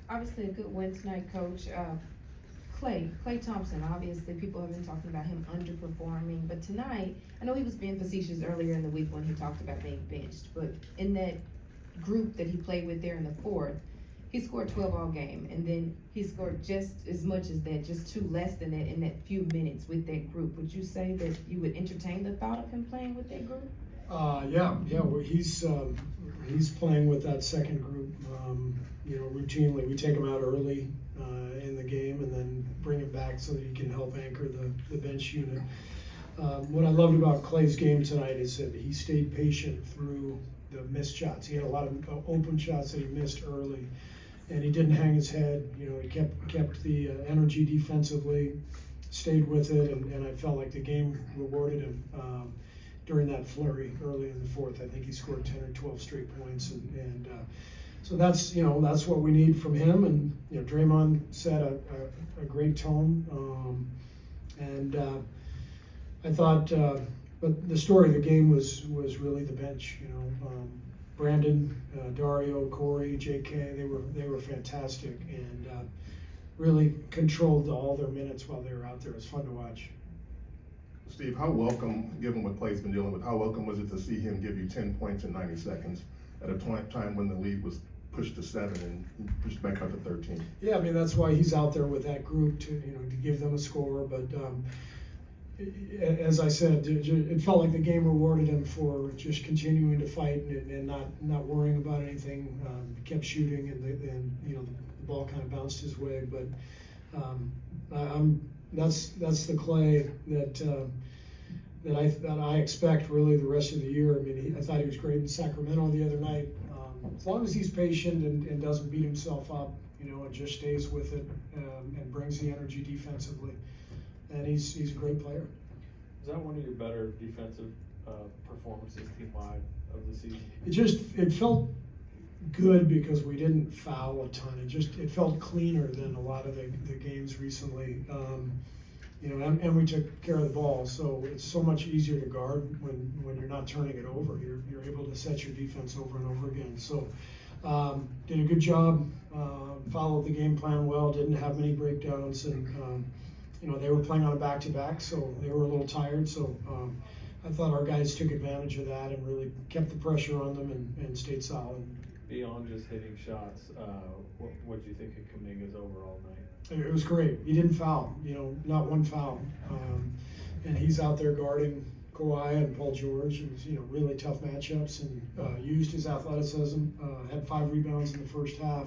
Obviously a good win tonight, Coach. Klay Thompson, obviously people have been talking about him underperforming, but tonight, I know he was being facetious earlier in the week when he talked about being benched, but in that group that he played with there in the fourth, he scored 12 all game, and then he scored just as much as that, just two less than that in that few minutes with that group. Would you say that you would entertain the thought of him playing with that group? Yeah. Well, he's playing with that second group. Routinely we take him out early in the game and then bring him back so that he can help anchor the bench unit. What I loved about Klay's game tonight is that he stayed patient through the missed shots. He had a lot of open shots that he missed early, and he didn't hang his head. He kept the energy defensively, stayed with it, and I felt like the game rewarded him. During that flurry early in the fourth, I think he scored 10 or 12 straight points, and so that's what we need from him. And Draymond set a great tone, and I thought, but the story of the game was really the bench. Brandon, Dario, Corey, J.K. They were fantastic and really controlled all their minutes while they were out there. It was fun to watch. Steve, how welcome, given what Klay's been dealing with, how welcome was it to see him give you 10 points in 90 seconds at a time when the lead was pushed to 7 and pushed back up to 13? Yeah, I mean, that's why he's out there with that group to give them a score. But as I said, it felt like the game rewarded him for just continuing to fight and not worrying about anything. He kept shooting, and the ball kind of bounced his way. But that's the Klay that I expect really the rest of the year. I mean, I thought he was great in Sacramento the other night. As long as he's patient and doesn't beat himself up, and just stays with it and brings the energy defensively, and he's a great player. Is that one of your better defensive performances team-wide of the season? It felt good because we didn't foul a ton. It felt cleaner than a lot of the games recently. And we took care of the ball, so it's so much easier to guard when you're not turning it over. You're able to set your defense over and over again. So did a good job, followed the game plan well, didn't have many breakdowns, and they were playing on a back-to-back, so they were a little tired. So I thought our guys took advantage of that and really kept the pressure on them and stayed solid. Beyond just hitting shots, what do you think of Kuminga's overall night? It was great. He didn't foul, not one foul. And he's out there guarding Kawhi and Paul George. It was, really tough matchups, and used his athleticism, had 5 rebounds in the first half,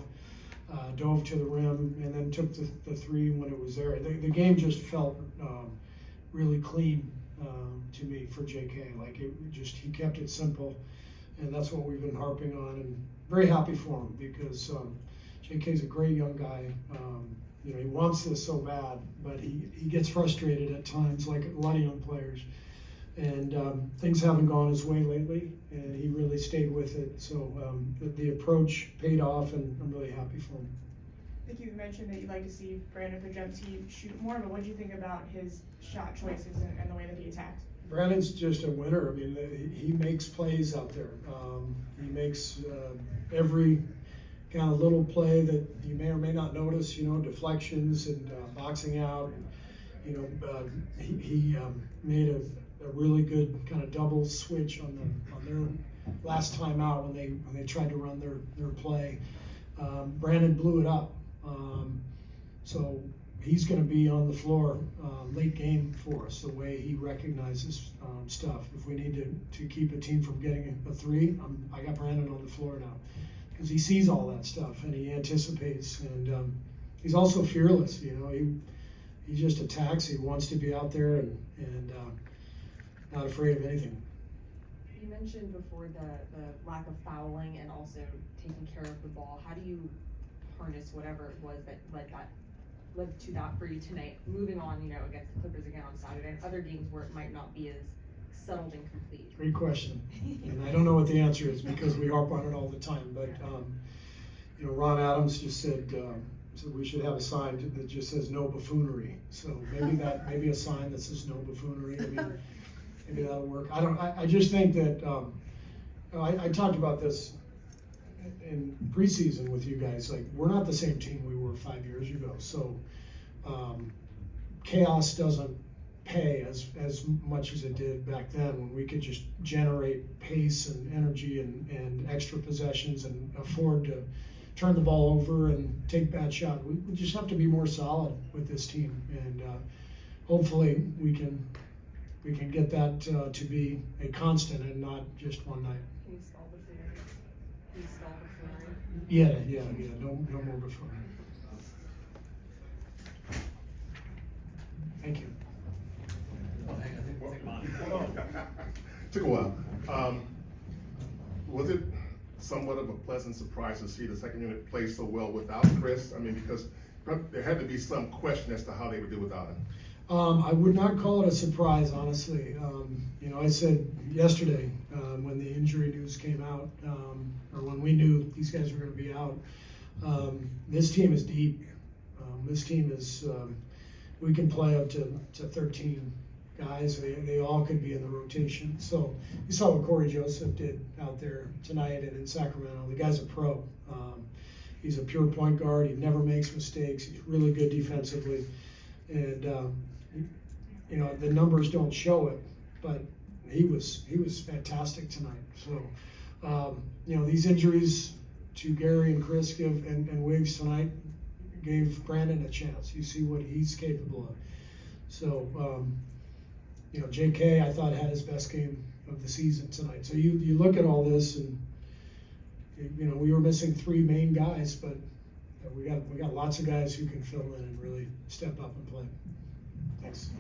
dove to the rim, and then took the 3 when it was there. The game just felt really clean to me for JK. Like he kept it simple, and that's what we've been harping on, and very happy for him because JK's a great young guy. He wants this so bad, but he gets frustrated at times, like a lot of young players. And things haven't gone his way lately, and he really stayed with it. So the approach paid off, and I'm really happy for him. I think you mentioned that you'd like to see Brandon Pajemski shoot more, but what do you think about his shot choices and the way that he attacked? Brandon's just a winner. I mean, he makes plays out there. He makes every kind of little play that you may or may not notice, deflections and boxing out. And, he made a really good kind of double switch on their last time out when they tried to run their play. Brandon blew it up. So he's going to be on the floor late game for us, the way he recognizes stuff. If we need to keep a team from getting a 3, I got Brandon on the floor now because he sees all that stuff and he anticipates, and he's also fearless. He just attacks. He wants to be out there and not afraid of anything. You mentioned before the lack of fouling and also taking care of the ball. How do you harness whatever it was that led to that for you tonight? Moving on, against the Clippers again on Saturday, and other games where it might not be as settled and complete. Great question, and I don't know what the answer is because we harp on it all the time. But Ron Adams just said we should have a sign that just says "No buffoonery." So maybe a sign that says "No buffoonery." Maybe that'll work. I just think that I talked about this in preseason with you guys, like, we're not the same team we were 5 years ago. So chaos doesn't pay as much as it did back then, when we could just generate pace and energy and extra possessions and afford to turn the ball over and take bad shots. We just have to be more solid with this team, and hopefully we can get that to be a constant and not just one night. Can you stall the theory? Can you stall the theory? Yeah. No more before. Thank you. Took a while. Was it somewhat of a pleasant surprise to see the second unit play so well without Chris? I mean, because there had to be some question as to how they would do without him. I would not call it a surprise, honestly. I said yesterday when the injury news came out, or when we knew these guys were going to be out, this team is deep. This team is, we can play up to 13 guys. They all could be in the rotation. So you saw what Corey Joseph did out there tonight and in Sacramento. The guy's a pro. He's a pure point guard. He never makes mistakes. He's really good defensively. And, the numbers don't show it, but he was fantastic tonight. So, these injuries to Gary and Chris and Wiggs tonight gave Brandon a chance. You see what he's capable of. So, JK, I thought, had his best game of the season tonight. So you look at all this, and we were missing 3 main guys, but we got lots of guys who can fill in and really step up and play. Thanks.